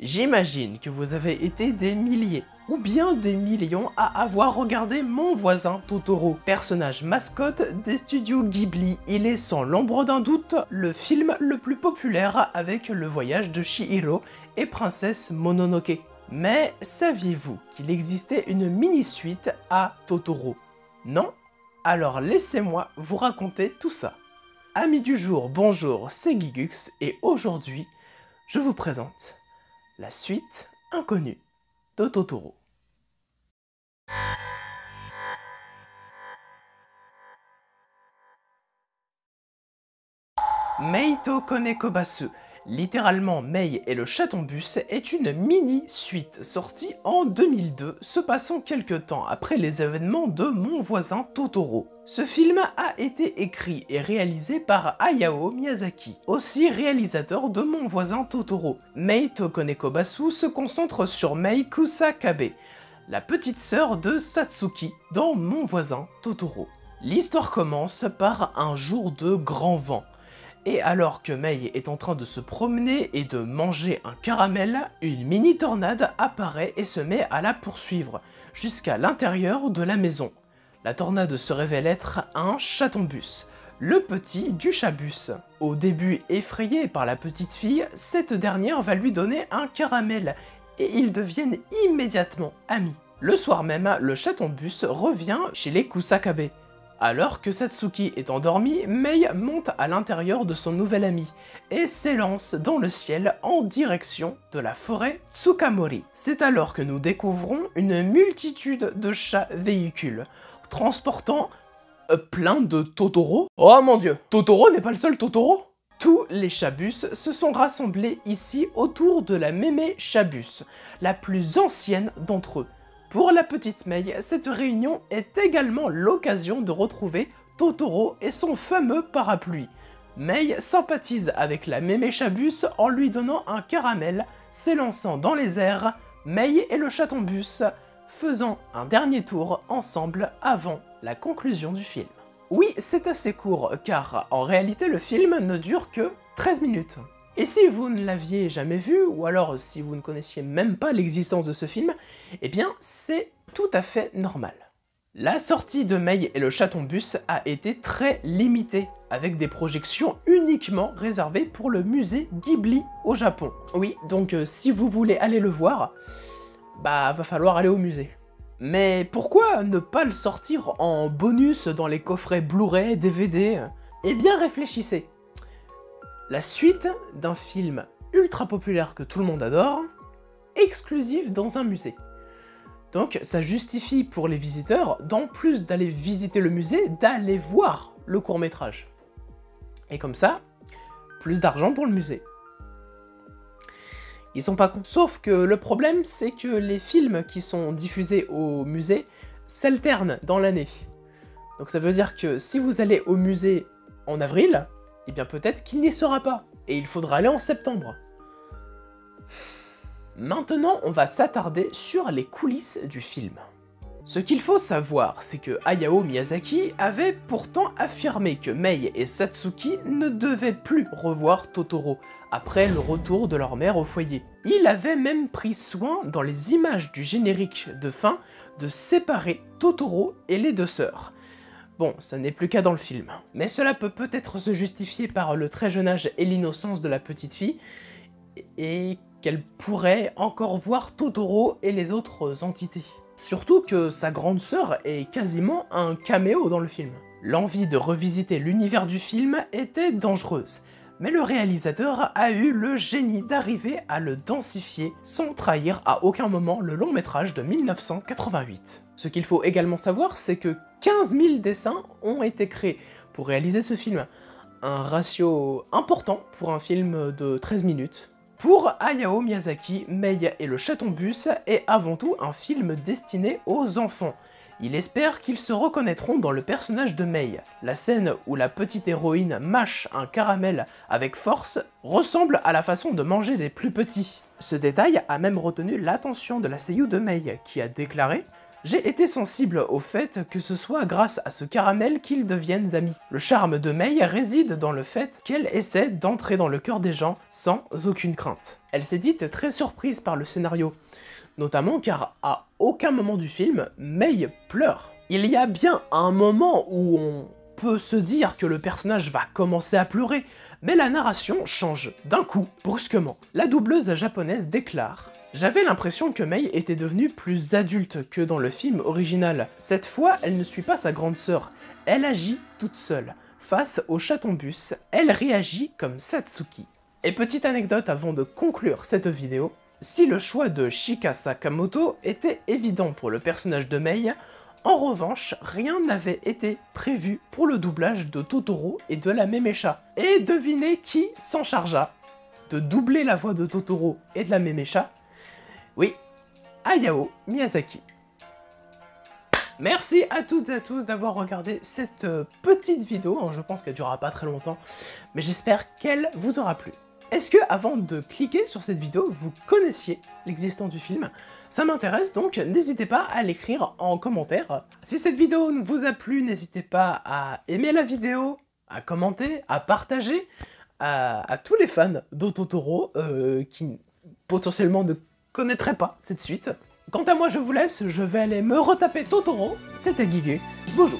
J'imagine que vous avez été des milliers, ou bien des millions à avoir regardé Mon voisin Totoro. Personnage mascotte des studios Ghibli, il est sans l'ombre d'un doute le film le plus populaire avec le voyage de Chihiro et Princesse Mononoke. Mais saviez-vous qu'il existait une mini-suite à Totoro? Non? Alors laissez-moi vous raconter tout ça. Amis du jour, bonjour, c'est Gigux et aujourd'hui, je vous présente la suite inconnue de Totoro. Meito Konekobasu, littéralement Mei et le chaton-bus, est une mini-suite sortie en 2002, se passant quelques temps après les événements de Mon voisin Totoro. Ce film a été écrit et réalisé par Hayao Miyazaki, aussi réalisateur de Mon voisin Totoro. Meito Konekobasu se concentre sur Mei Kusakabe, la petite sœur de Satsuki dans Mon voisin Totoro. L'histoire commence par un jour de grand vent. Et alors que Mei est en train de se promener et de manger un caramel, une mini tornade apparaît et se met à la poursuivre, jusqu'à l'intérieur de la maison. La tornade se révèle être un chaton-bus, le petit du chat-bus. Au début effrayé par la petite fille, cette dernière va lui donner un caramel, et ils deviennent immédiatement amis. Le soir même, le chaton-bus revient chez les Kusakabe. Alors que Satsuki est endormie, Mei monte à l'intérieur de son nouvel ami et s'élance dans le ciel en direction de la forêt Tsukamori. C'est alors que nous découvrons une multitude de chats véhicules, transportant plein de Totoro. Oh mon dieu, Totoro n'est pas le seul Totoro? Tous les chat-bus se sont rassemblés ici autour de la Mémé Chat-bus, la plus ancienne d'entre eux. Pour la petite Mei, cette réunion est également l'occasion de retrouver Totoro et son fameux parapluie. Mei sympathise avec la Mémé Chat-bus en lui donnant un caramel, s'élançant dans les airs, Mei et le chaton-bus faisant un dernier tour ensemble avant la conclusion du film. Oui, c'est assez court, car en réalité le film ne dure que 13 minutes. Et si vous ne l'aviez jamais vu, ou alors si vous ne connaissiez même pas l'existence de ce film, eh bien c'est tout à fait normal. La sortie de Mei et le chaton-bus a été très limitée, avec des projections uniquement réservées pour le musée Ghibli au Japon. Oui, donc si vous voulez aller le voir, bah va falloir aller au musée. Mais pourquoi ne pas le sortir en bonus dans les coffrets Blu-ray, DVD? Eh bien réfléchissez. La suite d'un film ultra populaire que tout le monde adore, exclusif dans un musée. Donc ça justifie pour les visiteurs, d'en plus d'aller visiter le musée, d'aller voir le court-métrage. Et comme ça, plus d'argent pour le musée. Ils sont pas cons. Sauf que le problème, c'est que les films qui sont diffusés au musée s'alternent dans l'année. Donc ça veut dire que si vous allez au musée en avril, eh bien peut-être qu'il n'y sera pas, et il faudra aller en septembre. Maintenant, on va s'attarder sur les coulisses du film. Ce qu'il faut savoir, c'est que Hayao Miyazaki avait pourtant affirmé que Mei et Satsuki ne devaient plus revoir Totoro après le retour de leur mère au foyer. Il avait même pris soin, dans les images du générique de fin, de séparer Totoro et les deux sœurs. Bon, ça n'est plus qu'à dans le film. Mais cela peut peut-être se justifier par le très jeune âge et l'innocence de la petite fille, et qu'elle pourrait encore voir Totoro et les autres entités. Surtout que sa grande sœur est quasiment un caméo dans le film. L'envie de revisiter l'univers du film était dangereuse, mais le réalisateur a eu le génie d'arriver à le densifier sans trahir à aucun moment le long métrage de 1988. Ce qu'il faut également savoir, c'est que 15 000 dessins ont été créés pour réaliser ce film, un ratio important pour un film de 13 minutes. Pour Hayao Miyazaki, Mei et le chaton-bus est avant tout un film destiné aux enfants. Il espère qu'ils se reconnaîtront dans le personnage de Mei. La scène où la petite héroïne mâche un caramel avec force ressemble à la façon de manger des plus petits. Ce détail a même retenu l'attention de la seiyuu de Mei, qui a déclaré J'ai été sensible au fait que ce soit grâce à ce caramel qu'ils deviennent amis. Le charme de Mei réside dans le fait qu'elle essaie d'entrer dans le cœur des gens sans aucune crainte. Elle s'est dite très surprise par le scénario, notamment car à aucun moment du film, Mei pleure. Il y a bien un moment où on peut se dire que le personnage va commencer à pleurer, mais la narration change d'un coup, brusquement. La doubleuse japonaise déclare: j'avais l'impression que Mei était devenue plus adulte que dans le film original. Cette fois, elle ne suit pas sa grande sœur, elle agit toute seule. Face au chaton-bus, elle réagit comme Satsuki. Et petite anecdote avant de conclure cette vidéo, si le choix de Shika Sakamoto était évident pour le personnage de Mei, en revanche, rien n'avait été prévu pour le doublage de Totoro et de la Mémécha. Et devinez qui s'en chargea de doubler la voix de Totoro et de la Mémécha? Oui, Hayao Miyazaki. Merci à toutes et à tous d'avoir regardé cette petite vidéo, je pense qu'elle durera pas très longtemps, mais j'espère qu'elle vous aura plu. Est-ce que, avant de cliquer sur cette vidéo, vous connaissiez l'existence du film? Ça m'intéresse, donc n'hésitez pas à l'écrire en commentaire. Si cette vidéo vous a plu, n'hésitez pas à aimer la vidéo, à commenter, à partager à tous les fans de Totoro qui potentiellement ne connaîtraient pas cette suite. Quant à moi, je vous laisse, je vais aller me retaper Totoro. C'était Guigux, bonjour.